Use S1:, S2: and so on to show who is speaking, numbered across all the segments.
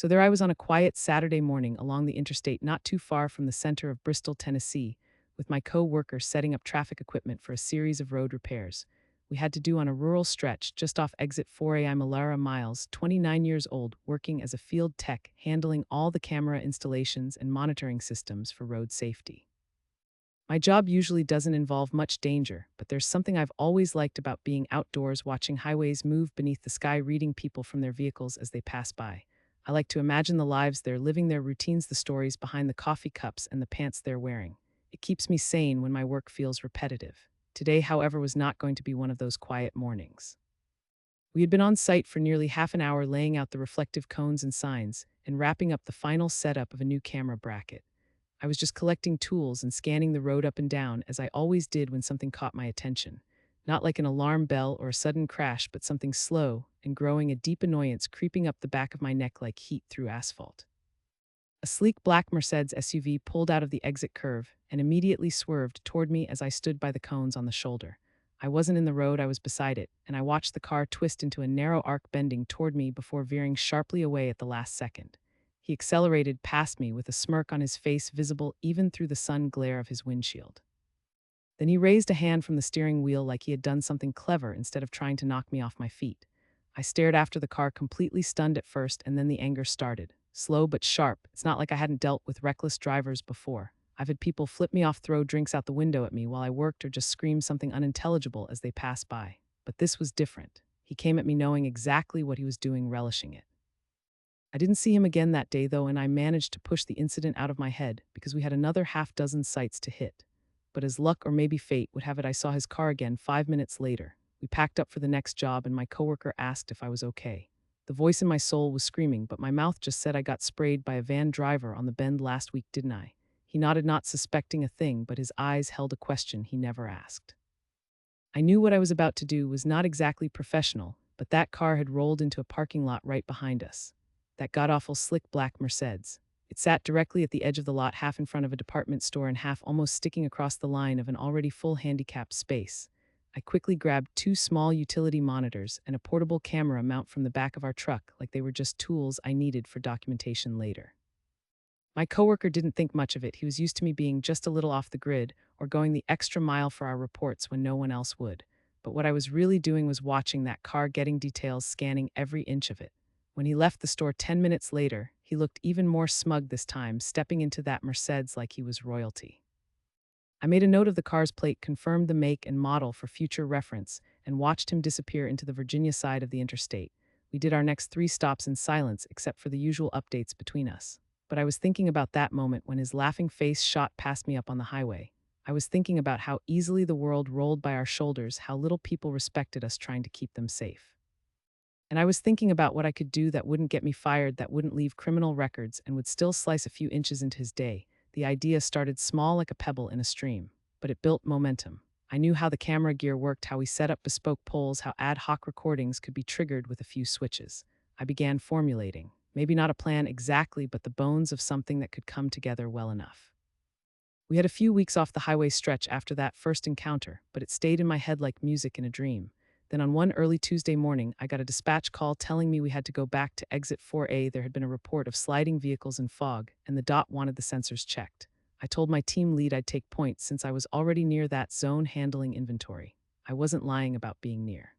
S1: So there I was on a quiet Saturday morning along the interstate not too far from the center of Bristol, Tennessee, with my co-worker setting up traffic equipment for a series of road repairs we had to do on a rural stretch just off exit 4A. I'm Alara Miles, 29 years old, working as a field tech, handling all the camera installations and monitoring systems for road safety. My job usually doesn't involve much danger, but there's something I've always liked about being outdoors, watching highways move beneath the sky, reading people from their vehicles as they pass by. I like to imagine the lives they're living, their routines, the stories behind the coffee cups and the pants they're wearing. It keeps me sane when my work feels repetitive. Today, however, was not going to be one of those quiet mornings. We had been on site for nearly half an hour laying out the reflective cones and signs and wrapping up the final setup of a new camera bracket. I was just collecting tools and scanning the road up and down as I always did when something caught my attention. Not like an alarm bell or a sudden crash, but something slow and growing, a deep annoyance creeping up the back of my neck like heat through asphalt. A sleek black Mercedes SUV pulled out of the exit curve and immediately swerved toward me as I stood by the cones on the shoulder. I wasn't in the road, I was beside it, and I watched the car twist into a narrow arc bending toward me before veering sharply away at the last second. He accelerated past me with a smirk on his face visible even through the sun glare of his windshield. Then he raised a hand from the steering wheel like he had done something clever instead of trying to knock me off my feet. I stared after the car, completely stunned at first, and then the anger started. Slow but sharp. It's not like I hadn't dealt with reckless drivers before. I've had people flip me off, throw drinks out the window at me while I worked, or just scream something unintelligible as they passed by. But this was different. He came at me knowing exactly what he was doing, relishing it. I didn't see him again that day, though, and I managed to push the incident out of my head because we had another half dozen sites to hit. But as luck or maybe fate would have it, I saw his car again 5 minutes later. We packed up for the next job, and my coworker asked if I was okay. The voice in my soul was screaming, but my mouth just said I got sprayed by a van driver on the bend last week, didn't I? He nodded, not suspecting a thing, but his eyes held a question he never asked. I knew what I was about to do was not exactly professional, but that car had rolled into a parking lot right behind us. That god-awful slick black Mercedes. It sat directly at the edge of the lot, half in front of a department store and half almost sticking across the line of an already full handicapped space. I quickly grabbed two small utility monitors and a portable camera mount from the back of our truck like they were just tools I needed for documentation later. My coworker didn't think much of it. He was used to me being just a little off the grid or going the extra mile for our reports when no one else would. But what I was really doing was watching that car, getting details, scanning every inch of it. When he left the store 10 minutes later, he looked even more smug this time, stepping into that Mercedes like he was royalty. I made a note of the car's plate, confirmed the make and model for future reference, and watched him disappear into the Virginia side of the interstate. We did our next 3 stops in silence, except for the usual updates between us. But I was thinking about that moment when his laughing face shot past me up on the highway. I was thinking about how easily the world rolled by our shoulders, how little people respected us trying to keep them safe. And I was thinking about what I could do that wouldn't get me fired, that wouldn't leave criminal records, and would still slice a few inches into his day. The idea started small like a pebble in a stream, but it built momentum. I knew how the camera gear worked, how we set up bespoke poles, how ad hoc recordings could be triggered with a few switches. I began formulating, maybe not a plan exactly, but the bones of something that could come together well enough. We had a few weeks off the highway stretch after that first encounter, but it stayed in my head like music in a dream. Then on one early Tuesday morning, I got a dispatch call telling me we had to go back to exit 4A. There had been a report of sliding vehicles in fog, and the DOT wanted the sensors checked. I told my team lead I'd take points since I was already near that zone handling inventory. I wasn't lying about being near.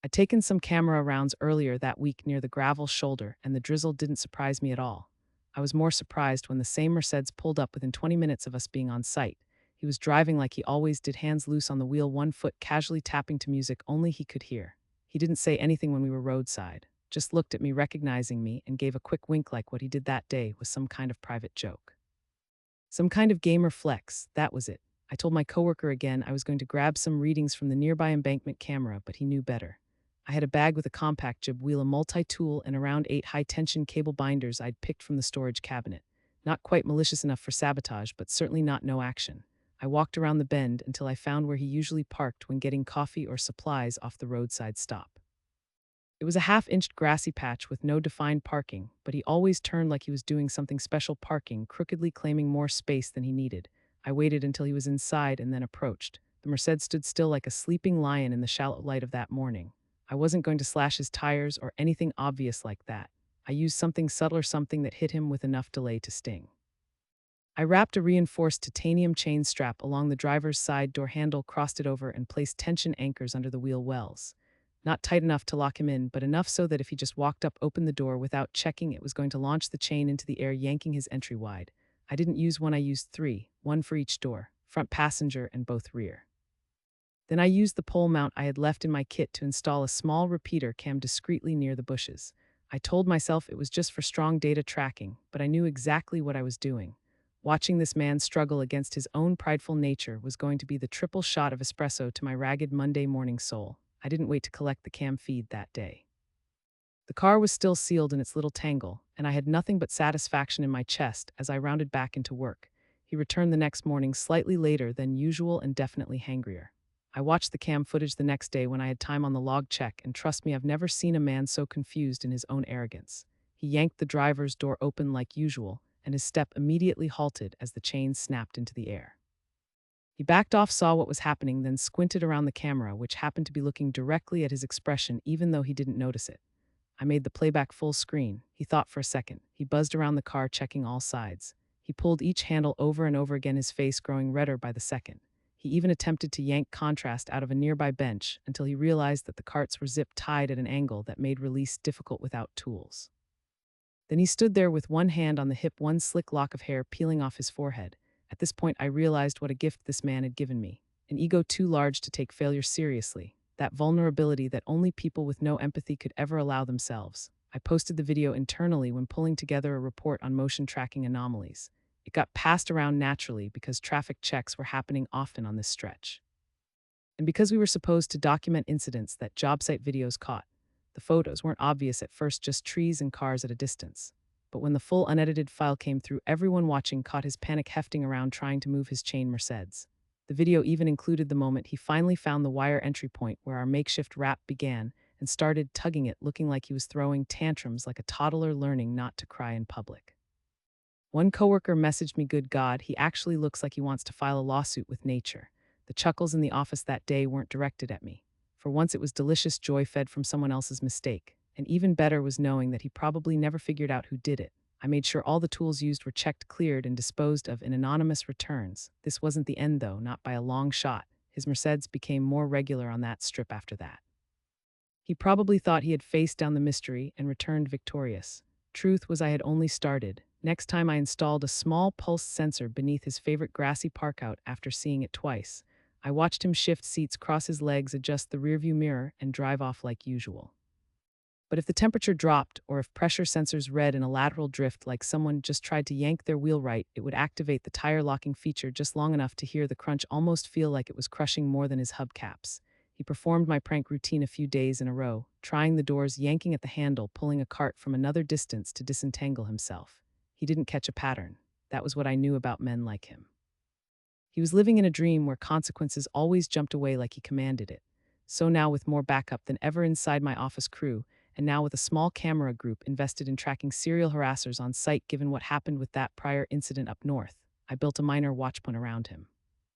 S1: I'd taken some camera rounds earlier that week near the gravel shoulder, and the drizzle didn't surprise me at all. I was more surprised when the same Mercedes pulled up within 20 minutes of us being on site. He was driving like he always did, hands loose on the wheel, one foot casually tapping to music only he could hear. He didn't say anything when we were roadside, just looked at me, recognizing me, and gave a quick wink like what he did that day was some kind of private joke. Some kind of gamer flex, that was it. I told my coworker again I was going to grab some readings from the nearby embankment camera, but he knew better. I had a bag with a compact jib wheel, a multi-tool, and around 8 high-tension cable binders I'd picked from the storage cabinet. Not quite malicious enough for sabotage, but certainly not no action. I walked around the bend until I found where he usually parked when getting coffee or supplies off the roadside stop. It was a half-inched grassy patch with no defined parking, but he always turned like he was doing something special, parking, crookedly claiming more space than he needed. I waited until he was inside and then approached. The Mercedes stood still like a sleeping lion in the shallow light of that morning. I wasn't going to slash his tires or anything obvious like that. I used something subtle or something that hit him with enough delay to sting. I wrapped a reinforced titanium chain strap along the driver's side door handle, crossed it over, and placed tension anchors under the wheel wells. Not tight enough to lock him in, but enough so that if he just walked up, opened the door without checking, it was going to launch the chain into the air, yanking his entry wide. I didn't use one, I used three, one for each door, front passenger and both rear. Then I used the pole mount I had left in my kit to install a small repeater cam discreetly near the bushes. I told myself it was just for strong data tracking, but I knew exactly what I was doing. Watching this man struggle against his own prideful nature was going to be the triple shot of espresso to my ragged Monday morning soul. I didn't wait to collect the cam feed that day. The car was still sealed in its little tangle, and I had nothing but satisfaction in my chest as I rounded back into work. He returned the next morning slightly later than usual and definitely hangrier. I watched the cam footage the next day when I had time on the log check, and trust me, I've never seen a man so confused in his own arrogance. He yanked the driver's door open like usual, and his step immediately halted as the chain snapped into the air. He backed off, saw what was happening, then squinted around the camera, which happened to be looking directly at his expression even though he didn't notice it. I made the playback full screen. He thought for a second. He buzzed around the car, checking all sides. He pulled each handle over and over again, his face growing redder by the second. He even attempted to yank contrast out of a nearby bench until he realized that the carts were zip-tied at an angle that made release difficult without tools. Then he stood there with one hand on the hip, one slick lock of hair peeling off his forehead. At this point, I realized what a gift this man had given me. An ego too large to take failure seriously. That vulnerability that only people with no empathy could ever allow themselves. I posted the video internally when pulling together a report on motion tracking anomalies. It got passed around naturally because traffic checks were happening often on this stretch. And because we were supposed to document incidents that job site videos caught. The photos weren't obvious at first, just trees and cars at a distance. But when the full unedited file came through, everyone watching caught his panic hefting around trying to move his chain Mercedes. The video even included the moment he finally found the wire entry point where our makeshift wrap began and started tugging it, looking like he was throwing tantrums like a toddler learning not to cry in public. One coworker messaged me, "Good God, he actually looks like he wants to file a lawsuit with nature." The chuckles in the office that day weren't directed at me. For once, it was delicious joy fed from someone else's mistake. And even better was knowing that he probably never figured out who did it. I made sure all the tools used were checked, cleared, and disposed of in anonymous returns. This wasn't the end, though, not by a long shot. His Mercedes became more regular on that strip after that. He probably thought he had faced down the mystery and returned victorious. Truth was, I had only started. Next time I installed a small pulse sensor beneath his favorite grassy parkout after seeing it twice. I watched him shift seats, cross his legs, adjust the rearview mirror, and drive off like usual. But if the temperature dropped, or if pressure sensors read in a lateral drift like someone just tried to yank their wheel right, it would activate the tire locking feature just long enough to hear the crunch almost feel like it was crushing more than his hubcaps. He performed my prank routine a few days in a row, trying the doors, yanking at the handle, pulling a cart from another distance to disentangle himself. He didn't catch a pattern. That was what I knew about men like him. He was living in a dream where consequences always jumped away like he commanded it. So now, with more backup than ever inside my office crew, and now with a small camera group invested in tracking serial harassers on site given what happened with that prior incident up north, I built a minor watchpoint around him.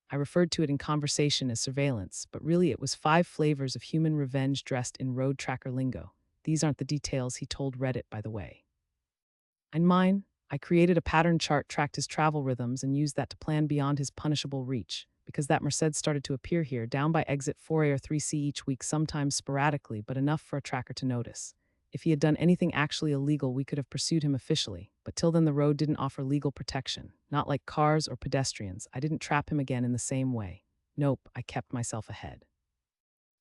S1: I referred to it in conversation as surveillance, but really it was 5 flavors of human revenge dressed in road tracker lingo. These aren't the details he told Reddit, by the way. And mine, I created a pattern chart, tracked his travel rhythms, and used that to plan beyond his punishable reach, because that Mercedes started to appear here, down by exit 4A or 3C each week, sometimes sporadically, but enough for a tracker to notice. If he had done anything actually illegal, we could have pursued him officially, but till then the road didn't offer legal protection. Not like cars or pedestrians. I didn't trap him again in the same way. Nope, I kept myself ahead.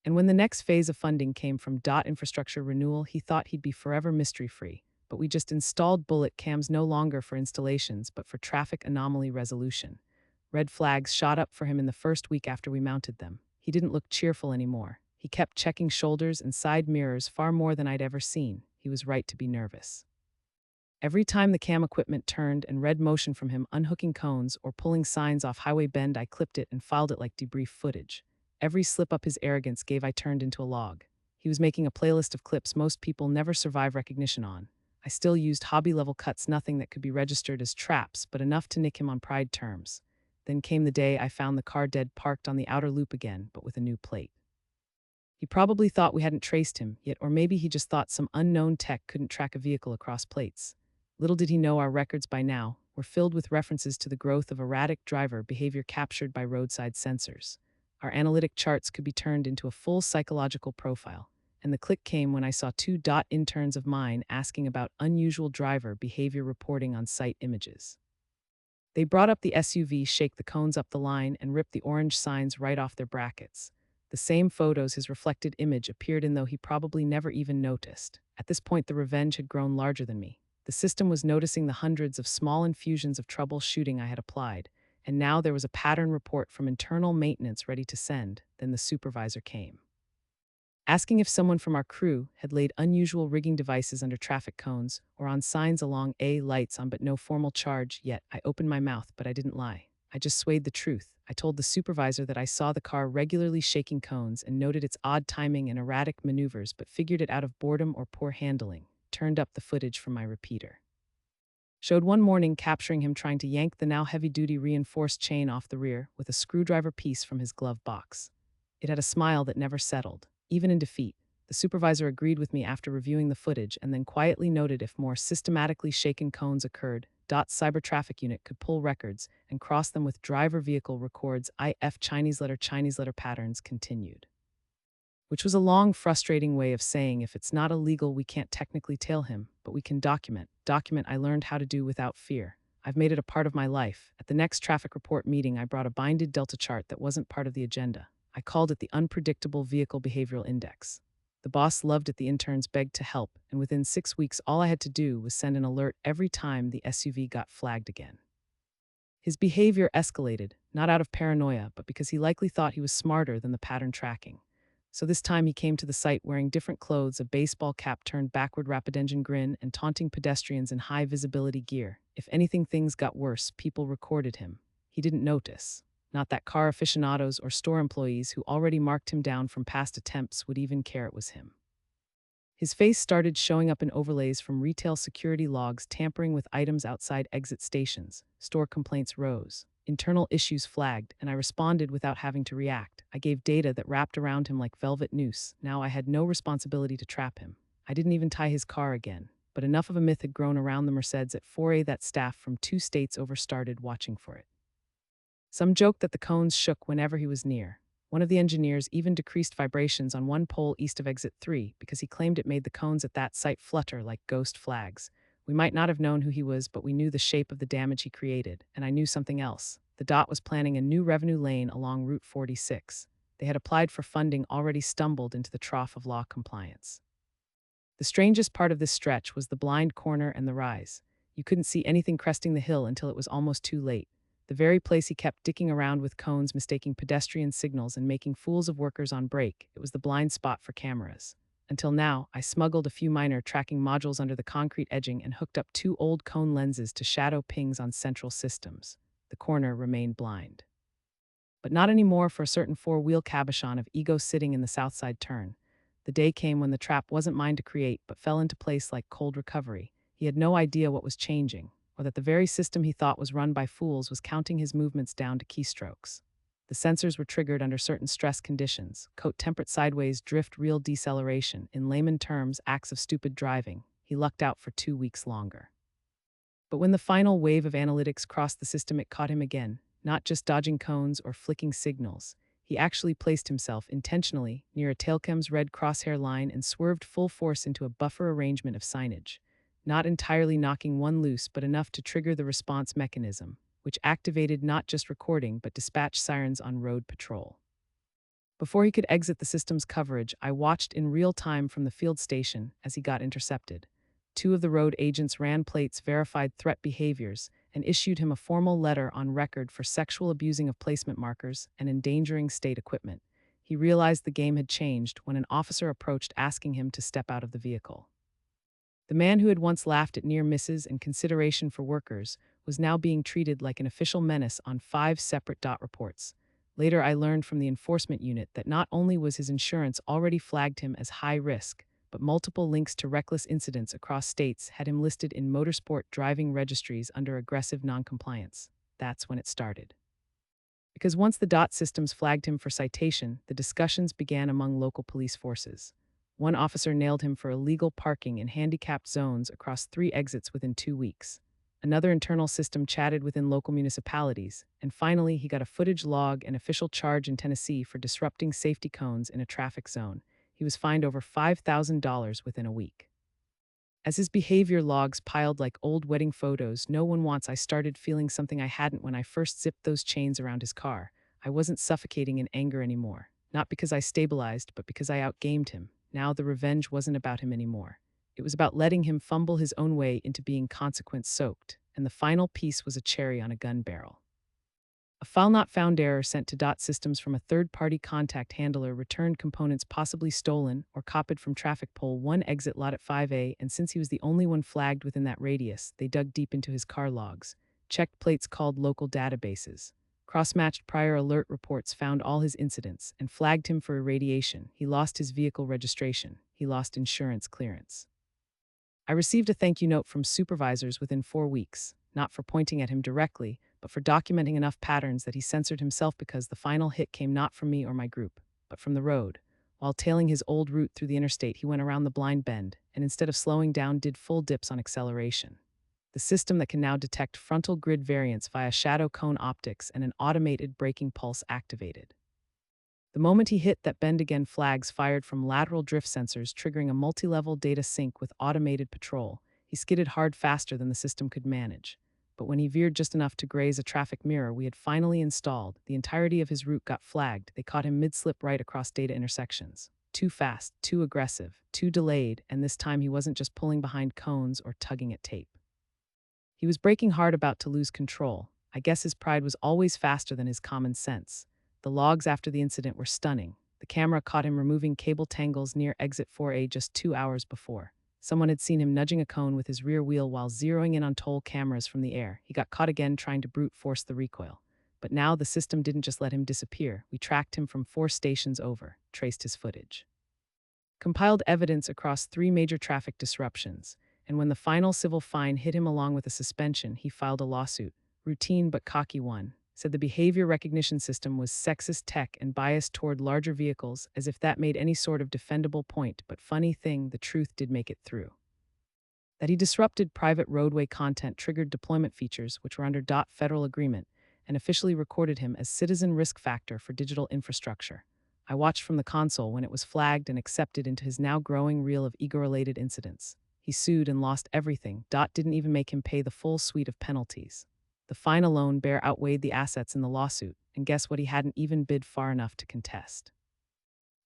S1: And when the next phase of funding came from DOT infrastructure renewal, he thought he'd be forever mystery-free. But we just installed bullet cams, no longer for installations, but for traffic anomaly resolution. Red flags shot up for him in the first week after we mounted them. He didn't look cheerful anymore. He kept checking shoulders and side mirrors far more than I'd ever seen. He was right to be nervous. Every time the cam equipment turned and read motion from him, unhooking cones or pulling signs off highway bend, I clipped it and filed it like debrief footage. Every slip up his arrogance gave, I turned into a log. He was making a playlist of clips most people never survive recognition on. I still used hobby-level cuts, nothing that could be registered as traps, but enough to nick him on pride terms. Then came the day I found the car dead parked on the outer loop again, but with a new plate. He probably thought we hadn't traced him yet, or maybe he just thought some unknown tech couldn't track a vehicle across plates. Little did he know our records by now were filled with references to the growth of erratic driver behavior captured by roadside sensors. Our analytic charts could be turned into a full psychological profile, and the click came when I saw two interns of mine asking about unusual driver behavior reporting on site images. They brought up the SUV, shake the cones up the line, and rip the orange signs right off their brackets. The same photos his reflected image appeared in, though he probably never even noticed. At this point, the revenge had grown larger than me. The system was noticing the hundreds of small infusions of troubleshooting I had applied, and now there was a pattern report from internal maintenance ready to send. Then the supervisor came, asking if someone from our crew had laid unusual rigging devices under traffic cones or on signs along A lights on, but no formal charge yet. I opened my mouth, but I didn't lie. I just swayed the truth. I told the supervisor that I saw the car regularly shaking cones and noted its odd timing and erratic maneuvers, but figured it out of boredom or poor handling. Turned up the footage from my repeater. Showed one morning capturing him trying to yank the now heavy-duty reinforced chain off the rear with a screwdriver piece from his glove box. It had a smile that never settled, even in defeat. The supervisor agreed with me after reviewing the footage and then quietly noted if more systematically shaken cones occurred, Cyber Traffic Unit could pull records and cross them with driver vehicle records. IF Chinese letter patterns continued. Which was a long, frustrating way of saying if it's not illegal, we can't technically tail him, but we can document. Document I learned how to do without fear. I've made it a part of my life. At the next traffic report meeting, I brought a binded delta chart that wasn't part of the agenda. I called it the Unpredictable Vehicle Behavioral Index. The boss loved it. The interns begged to help, and within 6 weeks, all I had to do was send an alert every time the SUV got flagged again. His behavior escalated, not out of paranoia, but because he likely thought he was smarter than the pattern tracking. So this time he came to the site wearing different clothes, a baseball cap turned backward, rapid engine grin, and taunting pedestrians in high visibility gear. If anything, things got worse. People recorded him. He didn't notice. Not that car aficionados or store employees who already marked him down from past attempts would even care it was him. His face started showing up in overlays from retail security logs, tampering with items outside exit stations. Store complaints rose. Internal issues flagged, and I responded without having to react. I gave data that wrapped around him like velvet noose. Now I had no responsibility to trap him. I didn't even tie his car again. But enough of a myth had grown around the Mercedes at 4A that staff from 2 states over started watching for it. Some joked that the cones shook whenever he was near. One of the engineers even decreased vibrations on one pole east of exit 3 because he claimed it made the cones at that site flutter like ghost flags. We might not have known who he was, but we knew the shape of the damage he created, and I knew something else. The DOT was planning a new revenue lane along Route 46. They had applied for funding, already stumbled into the trough of law compliance. The strangest part of this stretch was the blind corner and the rise. You couldn't see anything cresting the hill until it was almost too late. The very place he kept dicking around with cones, mistaking pedestrian signals and making fools of workers on break. It was the blind spot for cameras. Until now, I smuggled a few minor tracking modules under the concrete edging and hooked up 2 old cone lenses to shadow pings on central systems. The corner remained blind. But not anymore for a certain 4-wheel cabochon of ego sitting in the southside turn. The day came when the trap wasn't mine to create, but fell into place like cold recovery. He had no idea what was changing, or that the very system he thought was run by fools was counting his movements down to keystrokes. The sensors were triggered under certain stress conditions: coat temperate sideways drift, real deceleration, in layman terms, acts of stupid driving. He lucked out for 2 weeks longer. But when the final wave of analytics crossed the system, it caught him again, not just dodging cones or flicking signals. He actually placed himself intentionally near a tailcam's red crosshair line and swerved full force into a buffer arrangement of signage, not entirely knocking one loose, but enough to trigger the response mechanism, which activated not just recording but dispatch sirens on road patrol. Before he could exit the system's coverage, I watched in real time from the field station as he got intercepted. 2 of the road agents ran plates, verified threat behaviors, and issued him a formal letter on record for sexual abusing of placement markers and endangering state equipment. He realized the game had changed when an officer approached asking him to step out of the vehicle. The man who had once laughed at near misses and consideration for workers was now being treated like an official menace on 5 separate DOT reports. Later, I learned from the enforcement unit that not only was his insurance already flagged him as high risk, but multiple links to reckless incidents across states had him listed in motorsport driving registries under aggressive noncompliance. That's when it started. Because once the DOT systems flagged him for citation, the discussions began among local police forces. One officer nailed him for illegal parking in handicapped zones across 3 exits within 2 weeks. Another internal system chatted within local municipalities, and finally he got a footage log and official charge in Tennessee for disrupting safety cones in a traffic zone. He was fined over $5,000 within a week. As his behavior logs piled like old wedding photos, no one wants, I started feeling something I hadn't when I first zipped those chains around his car. I wasn't suffocating in anger anymore. Not because I stabilized, but because I outgamed him. Now the revenge wasn't about him anymore. It was about letting him fumble his own way into being consequence-soaked, and the final piece was a cherry on a gun barrel. A file not found error sent to DOT systems from a third-party contact handler returned components possibly stolen or copied from traffic pole 1 exit lot at 5A, and since he was the only one flagged within that radius, they dug deep into his car logs, checked plates, called local databases, cross-matched prior alert reports, found all his incidents, and flagged him for irradiation. He lost his vehicle registration. He lost insurance clearance. I received a thank you note from supervisors within 4 weeks, not for pointing at him directly, but for documenting enough patterns that he censored himself, because the final hit came not from me or my group, but from the road. While tailing his old route through the interstate, he went around the blind bend, and instead of slowing down, did full dips on acceleration. The system that can now detect frontal grid variance via shadow cone optics and an automated braking pulse activated. The moment he hit that bend again, flags fired from lateral drift sensors, triggering a multi-level data sync with automated patrol. He skidded hard, faster than the system could manage. But when he veered just enough to graze a traffic mirror we had finally installed, the entirety of his route got flagged. They caught him mid-slip right across data intersections. Too fast, too aggressive, too delayed, and this time he wasn't just pulling behind cones or tugging at tape. He was braking hard, about to lose control. I guess his pride was always faster than his common sense. The logs after the incident were stunning. The camera caught him removing cable tangles near exit 4A just 2 hours before. Someone had seen him nudging a cone with his rear wheel while zeroing in on toll cameras from the air. He got caught again trying to brute force the recoil. But now the system didn't just let him disappear. We tracked him from 4 stations over, traced his footage, compiled evidence across 3 major traffic disruptions, and when the final civil fine hit him along with a suspension, he filed a lawsuit. Routine but cocky one. Said the behavior recognition system was sexist tech and biased toward larger vehicles, as if that made any sort of defendable point. But funny thing, the truth did make it through. That he disrupted private roadway content triggered deployment features, which were under DOT federal agreement, and officially recorded him as citizen risk factor for digital infrastructure. I watched from the console when it was flagged and accepted into his now growing reel of ego-related incidents. He sued and lost everything. DOT didn't even make him pay the full suite of penalties. The fine alone bare outweighed the assets in the lawsuit, and guess what? He hadn't even bid far enough to contest.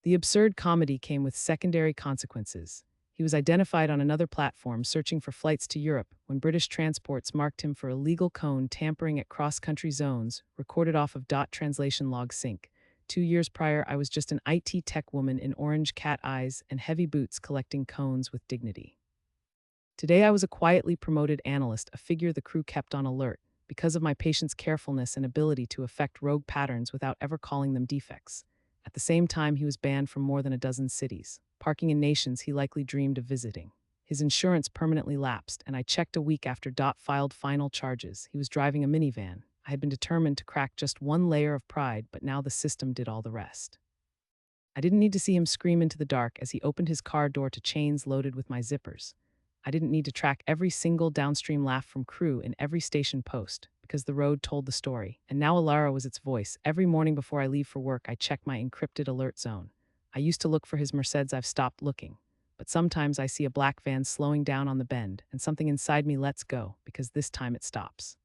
S1: The absurd comedy came with secondary consequences. He was identified on another platform searching for flights to Europe when British transports marked him for illegal cone tampering at cross-country zones, recorded off of DOT translation log sync. 2 years prior, I was just an IT tech woman in orange cat eyes and heavy boots collecting cones with dignity. Today I was a quietly promoted analyst, a figure the crew kept on alert, because of my patient's carefulness and ability to affect rogue patterns without ever calling them defects. At the same time, he was banned from more than a dozen cities, parking in nations he likely dreamed of visiting. His insurance permanently lapsed, and I checked a week after DOT filed final charges. He was driving a minivan. I had been determined to crack just one layer of pride, but now the system did all the rest. I didn't need to see him scream into the dark as he opened his car door to chains loaded with my zippers. I didn't need to track every single downstream laugh from crew in every station post, because the road told the story, and now Alara was its voice. Every morning before I leave for work, I check my encrypted alert zone. I used to look for his Mercedes, I've stopped looking. But sometimes I see a black van slowing down on the bend, and something inside me lets go, because this time it stops.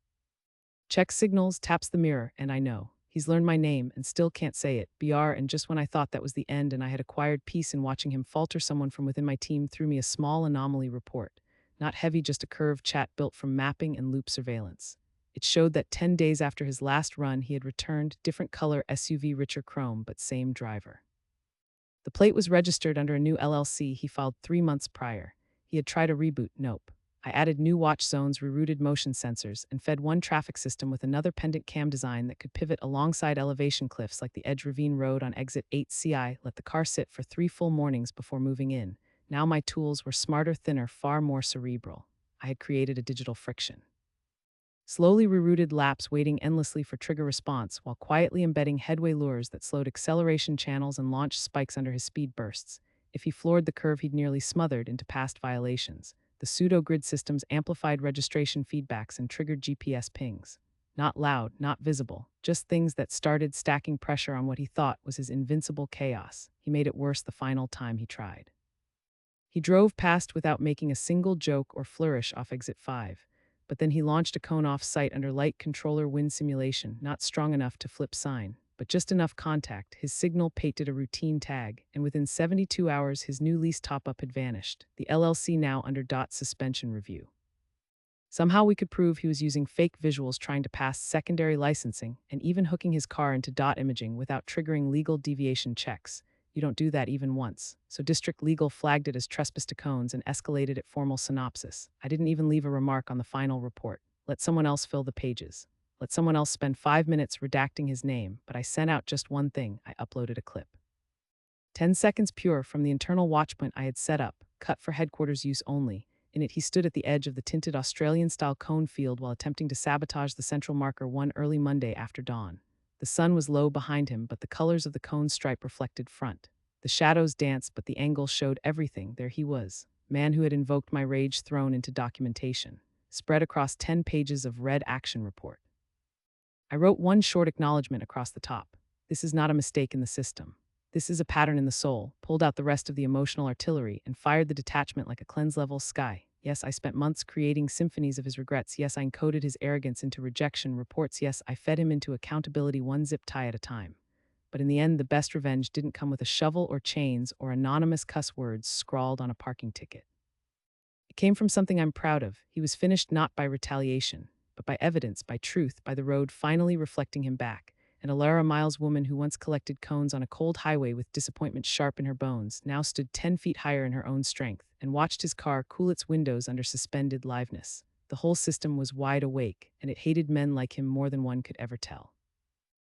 S1: Checks signals, taps the mirror, and I know. He's learned my name and still can't say it, BR, and just when I thought that was the end and I had acquired peace in watching him falter, someone from within my team threw me a small anomaly report. Not heavy, just a curved chat built from mapping and loop surveillance. It showed that 10 days after his last run, he had returned, different color SUV, richer chrome, but same driver. The plate was registered under a new LLC he filed 3 months prior. He had tried a reboot, nope. I added new watch zones, rerouted motion sensors, and fed one traffic system with another pendant cam design that could pivot alongside elevation cliffs like the Edge Ravine Road on exit 8CI. Let the car sit for 3 full mornings before moving in. Now my tools were smarter, thinner, far more cerebral. I had created a digital friction Slowly rerouted laps waiting endlessly for trigger response while quietly embedding headway lures that slowed acceleration channels and launched spikes under his speed bursts. If he floored the curve, he'd nearly smothered into past violations. The pseudo-grid systems amplified registration feedbacks and triggered GPS pings. Not loud, not visible, just things that started stacking pressure on what he thought was his invincible chaos. He made it worse the final time he tried. He drove past without making a single joke or flourish off exit 5. But then he launched a cone off-site under light controller wind simulation, not strong enough to flip sign, but just enough contact. His signal pated a routine tag, and within 72 hours his new lease top-up had vanished, the LLC now under DOT suspension review. Somehow we could prove he was using fake visuals trying to pass secondary licensing and even hooking his car into DOT imaging without triggering legal deviation checks. You don't do that even once. So District Legal flagged it as trespass to cones and escalated it formal synopsis. I didn't even leave a remark on the final report. Let someone else fill the pages. Let someone else spend 5 minutes redacting his name, but I sent out just one thing. I uploaded a clip. 10 seconds pure from the internal watchpoint I had set up, cut for headquarters use only. In it, he stood at the edge of the tinted Australian-style cone field while attempting to sabotage the central marker one early Monday after dawn. The sun was low behind him, but the colors of the cone stripe reflected front. The shadows danced, but the angle showed everything. There he was, man who had invoked my rage thrown into documentation, spread across 10 pages of red action report. I wrote one short acknowledgement across the top. This is not a mistake in the system. This is a pattern in the soul, pulled out the rest of the emotional artillery, and fired the detachment like a cleanse-level sky. Yes, I spent months creating symphonies of his regrets. Yes, I encoded his arrogance into rejection reports. Yes, I fed him into accountability one zip tie at a time. But in the end, the best revenge didn't come with a shovel or chains or anonymous cuss words scrawled on a parking ticket. It came from something I'm proud of. He was finished not by retaliation, but by evidence, by truth, by the road finally reflecting him back. And Alara Miles' woman who once collected cones on a cold highway with disappointment sharp in her bones now stood 10 feet higher in her own strength and watched his car cool its windows under suspended liveness. The whole system was wide awake, and it hated men like him more than one could ever tell.